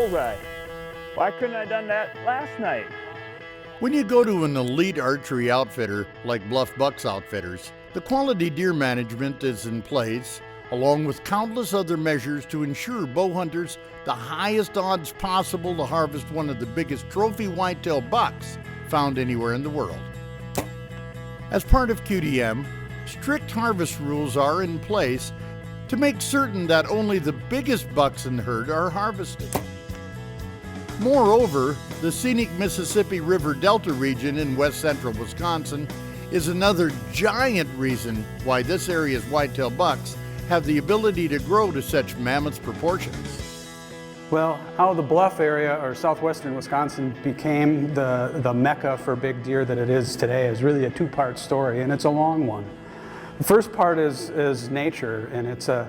bullseye. Why couldn't I have done that last night? When you go to an elite archery outfitter like Bluff Bucks Outfitters, the quality deer management is in place, along with countless other measures to ensure bow hunters the highest odds possible to harvest one of the biggest trophy whitetail bucks found anywhere in the world. As part of QDM, strict harvest rules are in place to make certain that only the biggest bucks in the herd are harvested. Moreover, the scenic Mississippi River Delta region in west central Wisconsin is another giant reason why this area's whitetail bucks have the ability to grow to such mammoth proportions. Well, how the Bluff area or southwestern Wisconsin became the mecca for big deer that it is today is really a two-part story, and it's a long one. The first part is nature, and it's a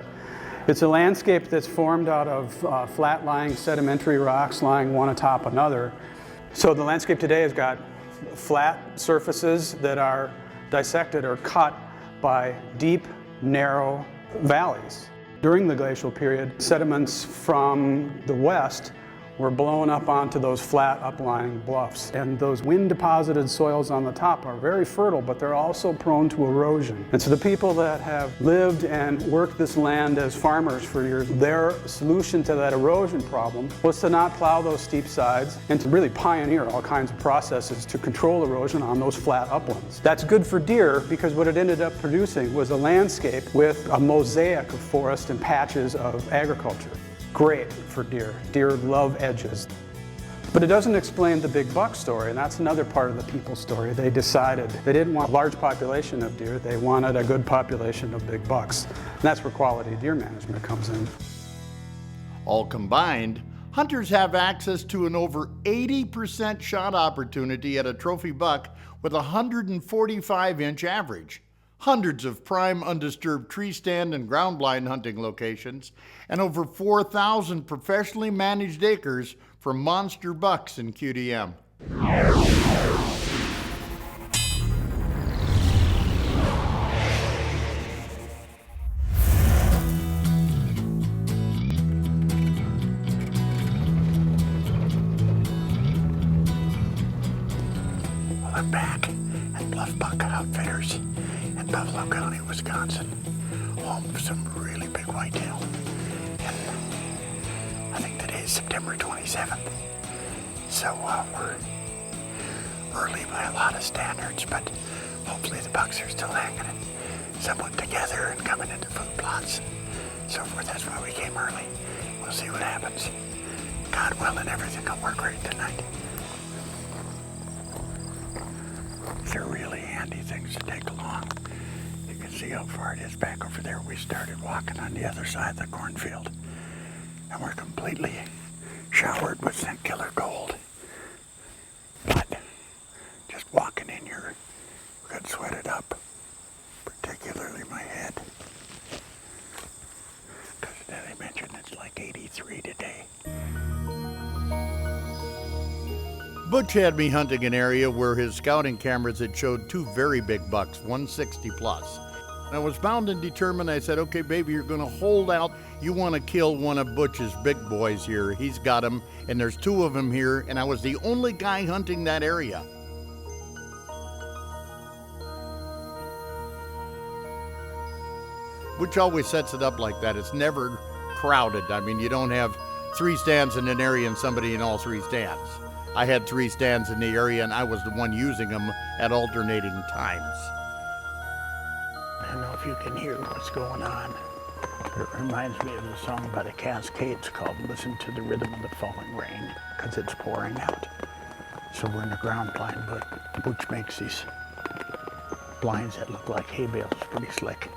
landscape that's formed out of flat-lying sedimentary rocks lying one atop another. So the landscape today has got flat surfaces that are dissected or cut by deep, narrow valleys. During the glacial period, sediments from the west were blown up onto those flat uplying bluffs. And those wind-deposited soils on the top are very fertile, but they're also prone to erosion. And so the people that have lived and worked this land as farmers for years, their solution to that erosion problem was to not plow those steep sides and to really pioneer all kinds of processes to control erosion on those flat uplands. That's good for deer because what it ended up producing was a landscape with a mosaic of forest and patches of agriculture. Great for deer. Deer love edges. But it doesn't explain the big buck story, and that's another part of the people story. They decided they didn't want a large population of deer, they wanted a good population of big bucks. And that's where quality deer management comes in. All combined, hunters have access to an over 80% shot opportunity at a trophy buck with a 145-inch average. Hundreds of prime undisturbed tree stand and ground blind hunting locations, and over 4,000 professionally managed acres for monster bucks in QDM. Well, I'm back at Bluff Buck Outfitters in Buffalo County, Wisconsin, home of some really big whitetail. And I think today is September 27th. So we're early by a lot of standards, but hopefully the bucks are still hanging and somewhat together and coming into food plots and so forth. That's why we came early. We'll see what happens. God willing, everything will work right tonight. They're really handy things to take along. You can see how far it is back over there. We started walking on the other side of the cornfield, and we're completely showered with scent killer gold. But just walking in here, we got sweated up, particularly my head. Because as I mentioned, it's like 83 today. Butch had me hunting an area where his scouting cameras had showed two very big bucks, 160 plus. I was bound and determined. I said, okay, baby, you're gonna hold out. You wanna kill one of Butch's big boys here. He's got them, and there's two of them here, and I was the only guy hunting that area. Butch always sets it up like that. It's never crowded. I mean, you don't have 3 stands in an area and somebody in all 3 stands. I had 3 stands in the area, and I was the one using them at alternating times. I don't know if you can hear what's going on. It reminds me of the song by the Cascades called Listen to the Rhythm of the Falling Rain, because it's pouring out. So we're in the ground blind, but Butch makes these blinds that look like hay bales. Pretty slick.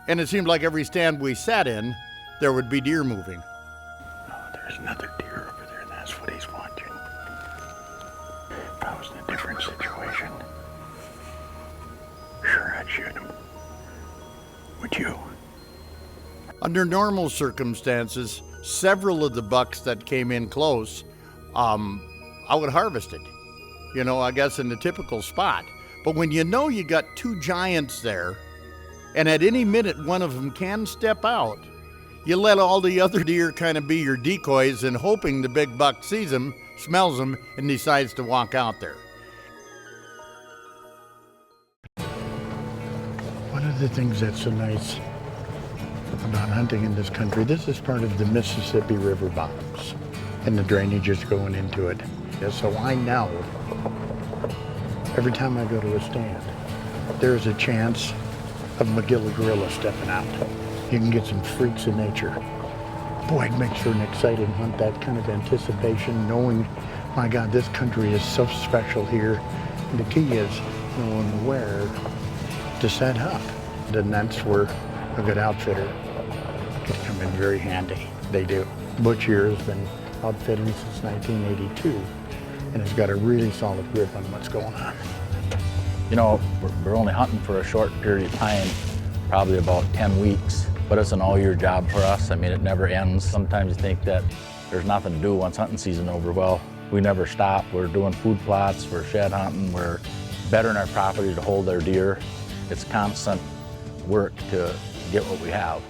And it seemed like every stand we sat in, there would be deer moving. Oh, there's another deer over there, and that's what he's watching. If I was in a different situation, sure, I'd shoot him. Would you? Under normal circumstances, several of the bucks that came in close, I would harvest it. You know, I guess in the typical spot. But when you know you got 2 giants there, and at any minute one of them can step out, You let all the other deer kind of be your decoys and hoping the big buck sees them, smells them, and decides to walk out there. One of the things that's so nice about hunting in this country, this is part of the Mississippi River bottoms, and the drainage is going into it. So I know every time I go to a stand, there's a chance of Magilla gorilla stepping out. You can get some freaks of nature. Boy, it makes for an exciting hunt, that kind of anticipation, knowing, my God, this country is so special here. And the key is knowing where to set up. And that's where a good outfitter can come in very handy. They do. Butch here has been outfitting since 1982 and has got a really solid grip on what's going on. You know, we're only hunting for a short period of time, probably about 10 weeks, but it's an all-year job for us. I mean, it never ends. Sometimes you think that there's nothing to do once hunting season over. Well, we never stop. We're doing food plots, we're shed hunting, we're bettering our property to hold our deer. It's constant work to get what we have.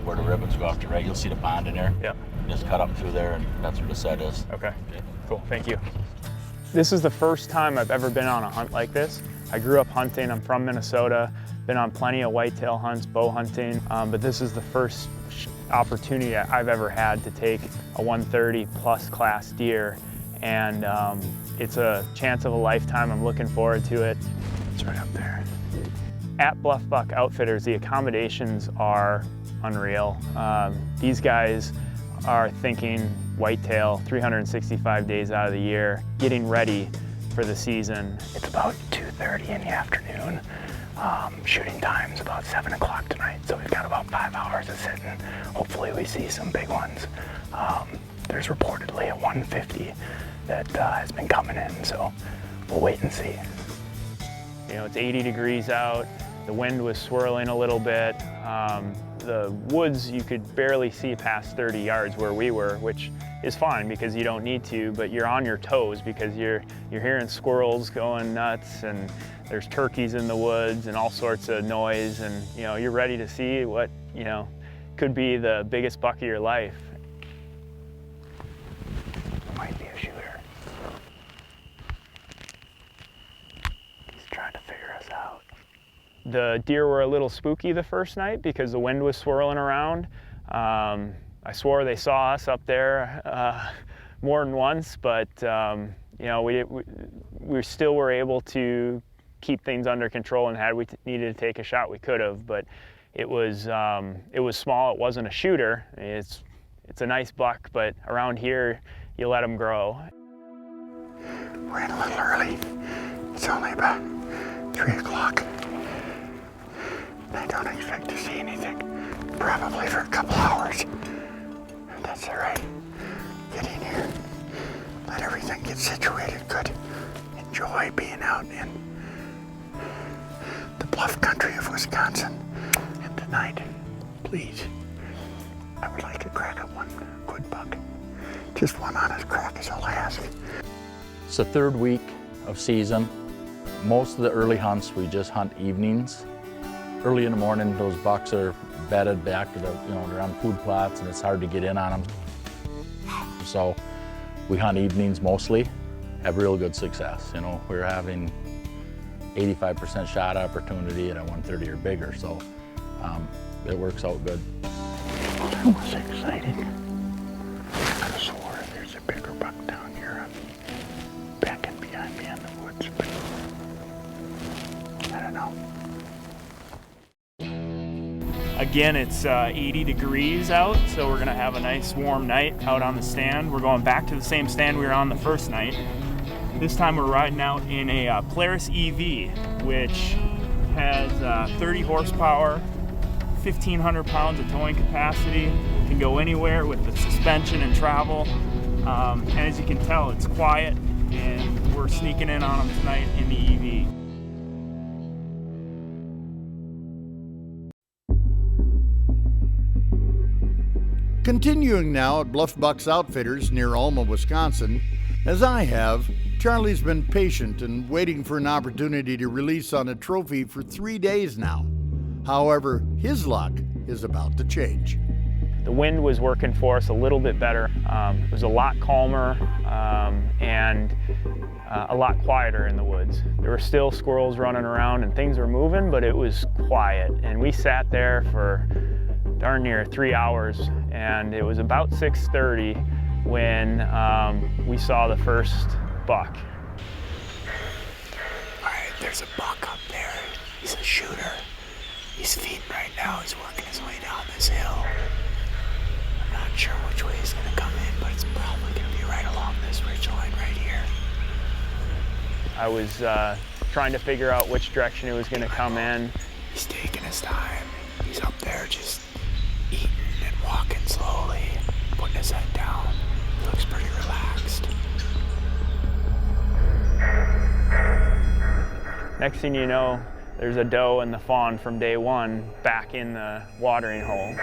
Where the ribbons go off the right, you'll see the pond in there. Yep. Just cut up through there, and that's where the set is. Okay, cool, thank you. This is the first time I've ever been on a hunt like this. I grew up hunting, I'm from Minnesota, been on plenty of whitetail hunts, bow hunting, but this is the first opportunity I've ever had to take a 130 plus class deer, and it's a chance of a lifetime. I'm looking forward to it. It's right up there. At Bluff Buck Outfitters, the accommodations are unreal. These guys are thinking whitetail 365 days out of the year, getting ready for the season. It's about 2:30 in the afternoon. Shooting time's about 7 o'clock tonight, so we've got about 5 hours of sitting. Hopefully we see some big ones. There's reportedly a 150 that has been coming in, so we'll wait and see. You know, it's 80 degrees out. The wind was swirling a little bit. The woods, you could barely see past 30 yards where we were, which is fine because you don't need to, but you're on your toes because you're hearing squirrels going nuts, and there's turkeys in the woods and all sorts of noise, and you know, you're ready to see what, you know, could be the biggest buck of your life. Might be a shooter. He's trying to figure us out. The deer were a little spooky the first night because the wind was swirling around. I swore they saw us up there more than once, but you know, we still were able to keep things under control, and had we needed to take a shot, we could have. But it was small. It wasn't a shooter. It's a nice buck, but around here, you let them grow. We're in a little early. It's only about 3 o'clock. I don't expect to see anything, probably for a couple hours. That's all right. Get in here, let everything get situated good. Enjoy being out in the bluff country of Wisconsin. And tonight, please, I would like to crack up one good buck. Just one honest crack is all I ask. It's the third week of season. Most of the early hunts, we just hunt evenings. Early in the morning, those bucks are bedded back to the, you know, they're on food plots and it's hard to get in on them. So we hunt evenings mostly, have real good success. You know, we're having 85% shot opportunity at a 130 or bigger, so it works out good. I was excited. I swore there's a bigger buck down here back and behind me in the woods, but I don't know. Again, it's 80 degrees out, so we're gonna have a nice warm night out on the stand. We're going back to the same stand we were on the first night. This time we're riding out in a Polaris EV, which has 30 horsepower, 1,500 pounds of towing capacity, can go anywhere with the suspension and travel. And as you can tell, it's quiet, and we're sneaking in on them tonight in the EV. Continuing now at Bluff Bucks Outfitters near Alma, Wisconsin, as I have, Charlie's been patient and waiting for an opportunity to release on a trophy for 3 days now. However, his luck is about to change. The wind was working for us a little bit better. It was a lot calmer and a lot quieter in the woods. There were still squirrels running around and things were moving, but it was quiet. And we sat there for darn near 3 hours, and it was about 6:30 when we saw the first buck. All right, there's a buck up there. He's a shooter. He's feeding right now. He's working his way down this hill. I'm not sure which way he's gonna come in, but it's probably gonna be right along this ridge line right here. I was trying to figure out which direction it was going to come in. He's taking his time. He's up there just eating and walking slowly, putting his head down. He looks pretty relaxed. Next thing you know, there's a doe and the fawn from day one back in the watering hole.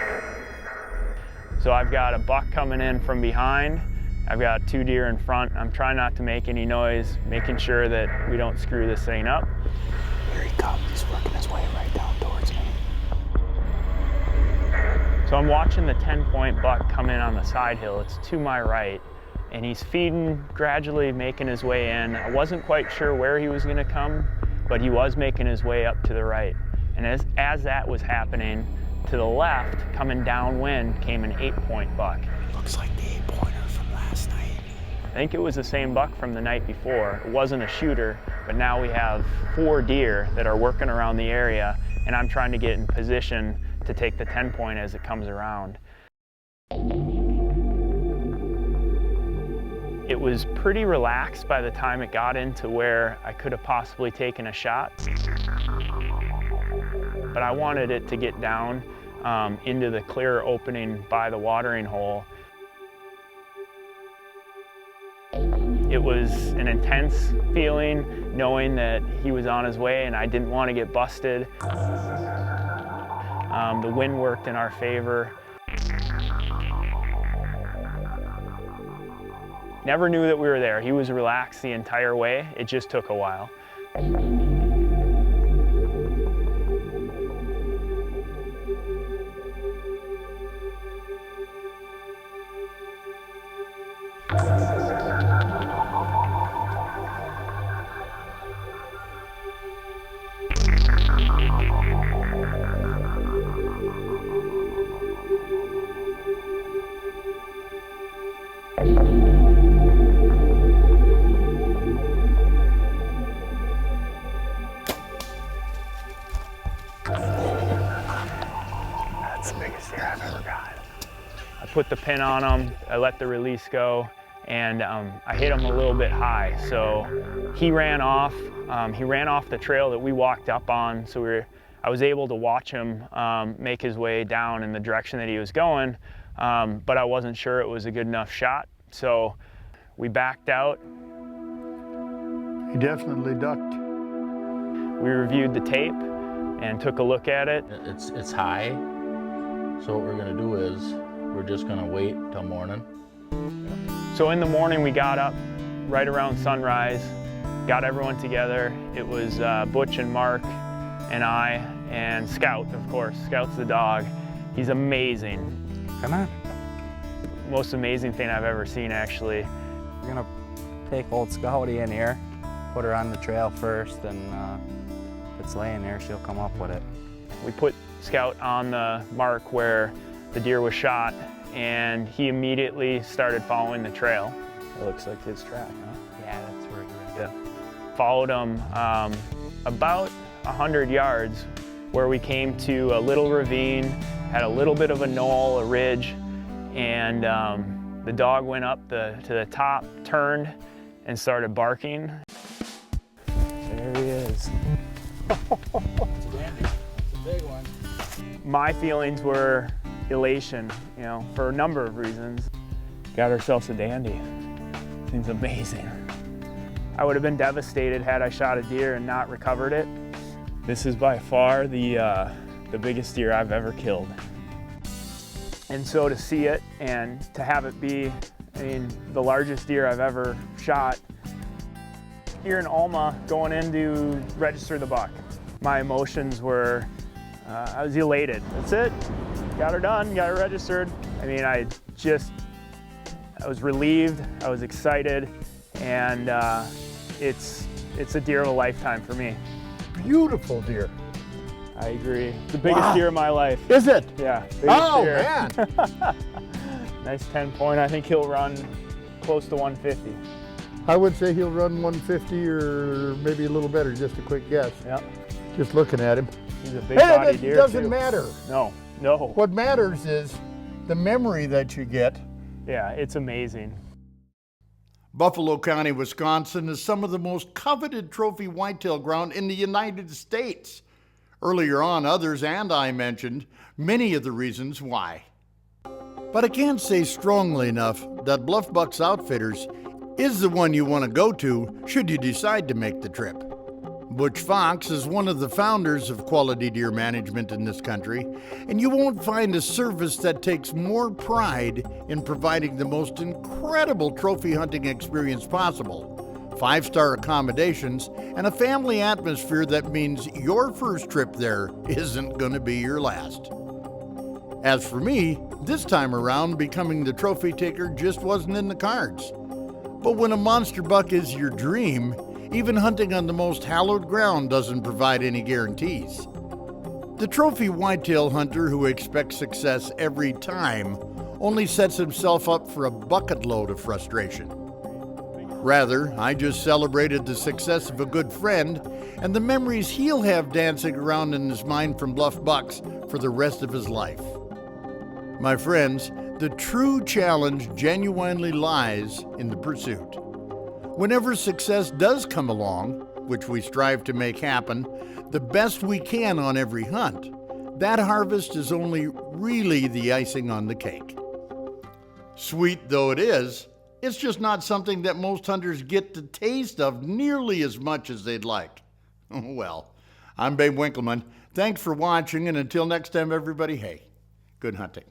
So I've got a buck coming in from behind. I've got 2 deer in front. I'm trying not to make any noise, making sure that we don't screw this thing up. Here he comes. He's working his way right down towards me. So I'm watching the 10-point buck come in on the side hill. It's to my right, and he's feeding, gradually making his way in. I wasn't quite sure where he was gonna come, but he was making his way up to the right. And as that was happening, to the left, coming downwind, came an 8-point buck. Looks like the 8-pointer from last night. I think it was the same buck from the night before. It wasn't a shooter, but now we have 4 deer that are working around the area, and I'm trying to get in position to take the 10-point as it comes around. It was pretty relaxed by the time it got into where I could have possibly taken a shot. But I wanted it to get down into the clear opening by the watering hole. It was an intense feeling knowing that he was on his way and I didn't want to get busted. The wind worked in our favor. Never knew that we were there. He was relaxed the entire way. It just took a while. That's the biggest deer I've ever got. I put the pin on him, I let the release go, and I hit him a little bit high. So he ran off the trail that we walked up on, so I was able to watch him make his way down in the direction that he was going, but I wasn't sure it was a good enough shot, so we backed out. He definitely ducked. We reviewed the tape and took a look at it. It's high, so what we're gonna do is we're just gonna wait till morning. So in the morning we got up right around sunrise, got everyone together. It was Butch and Mark and I and Scout, of course. Scout's the dog. He's amazing. Come on. Most amazing thing I've ever seen, actually. We're gonna take old Scouty in here, put her on the trail first, and if it's laying there, she'll come up with it. We put Scout on the mark where the deer was shot, and he immediately started following the trail. It looks like his track, huh? Yeah, that's where he went. Yeah. Followed him about 100 yards, where we came to a little ravine, had a little bit of a knoll, a ridge, and the dog went up to the top, turned, and started barking. There he is. It's a dandy. It's a big one. My feelings were elation, you know, for a number of reasons. Got ourselves a dandy. Seems amazing. I would have been devastated had I shot a deer and not recovered it. This is by far the biggest deer I've ever killed. And so to see it and to have it be, I mean, the largest deer I've ever shot. Here in Alma, going in to register the buck, my emotions were, I was elated. That's it. got her done, got her registered. I mean, I was relieved, I was excited, and it's a deer of a lifetime for me. Beautiful deer. I agree. It's the biggest Wow. deer of my life. Is it? Yeah. Biggest Oh, deer. man. Nice 10 point. I think he'll run close to 150. I would say he'll run 150 or maybe a little better, just a quick guess. Yep. Just looking at him. He's a big Hey, body that deer doesn't too. matter. No, no. What matters is the memory that you get. Yeah, it's amazing. Buffalo County, Wisconsin is some of the most coveted trophy whitetail ground in the United States. Earlier on, others and I mentioned many of the reasons why. But I can't say strongly enough that Bluff Bucks Outfitters is the one you want to go to should you decide to make the trip. Butch Fox is one of the founders of quality deer management in this country, and you won't find a service that takes more pride in providing the most incredible trophy hunting experience possible. 5-star accommodations and a family atmosphere that means your first trip there isn't going to be your last. As for me, this time around, becoming the trophy taker just wasn't in the cards. But when a monster buck is your dream, even hunting on the most hallowed ground doesn't provide any guarantees. The trophy whitetail hunter who expects success every time only sets himself up for a bucket load of frustration. Rather, I just celebrated the success of a good friend and the memories he'll have dancing around in his mind from Bluff Bucks for the rest of his life. My friends, the true challenge genuinely lies in the pursuit. Whenever success does come along, which we strive to make happen, the best we can on every hunt, that harvest is only really the icing on the cake. Sweet though it is, it's just not something that most hunters get the taste of nearly as much as they'd like. Well, I'm Babe Winkelman. Thanks for watching, and until next time, everybody, hey, good hunting.